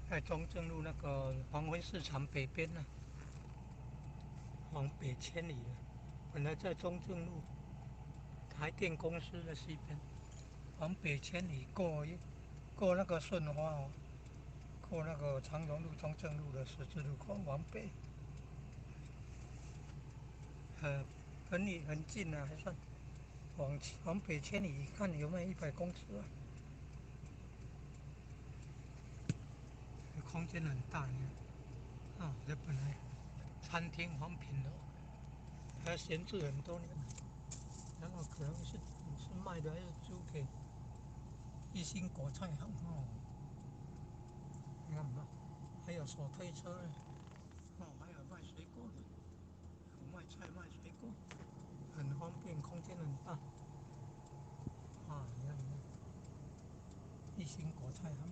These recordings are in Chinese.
在中正路那个黄昏市场北边呢、往北千里了。本来在中正路台电公司的西边，往北千里过那个顺花哦，过那个长荣路、中正路的十字路口往北，呃，跟你很近啊，还算往北千里，看有没有100公尺啊？空间很大，你看啊，这本来餐厅黄品楼，它闲置很多年了，然后可能是卖的还是租给一心国菜行哦，你看嘛，还有手推车呢，哦，还有卖水果的，有卖菜卖水果，很方便，空间很大啊！你看，一心国菜行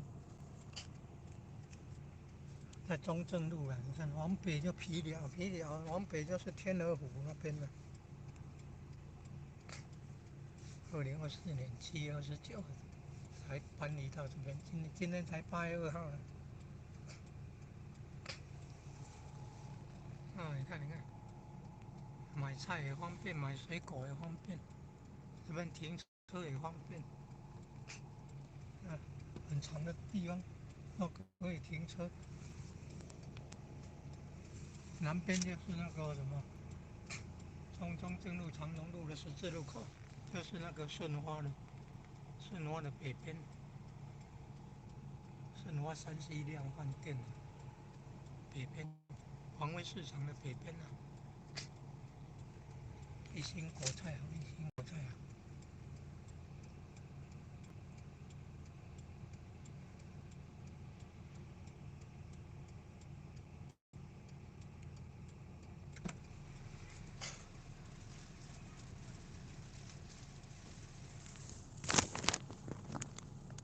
在中正路啊，你看往北就皮寮，皮寮往北就是天鹅湖那边了。2024年7月29才搬离到这边，今天才8月2号了。啊，你看，买菜也方便，买水果也方便，这边停车也方便，啊，很长的地方都可以停车。南边就是那个什么中正路、长荣路的十字路口，就是那个顺花的北边，顺花3C量贩店的北边，黄威市场的北边啊，一心国菜啊，一心国菜啊。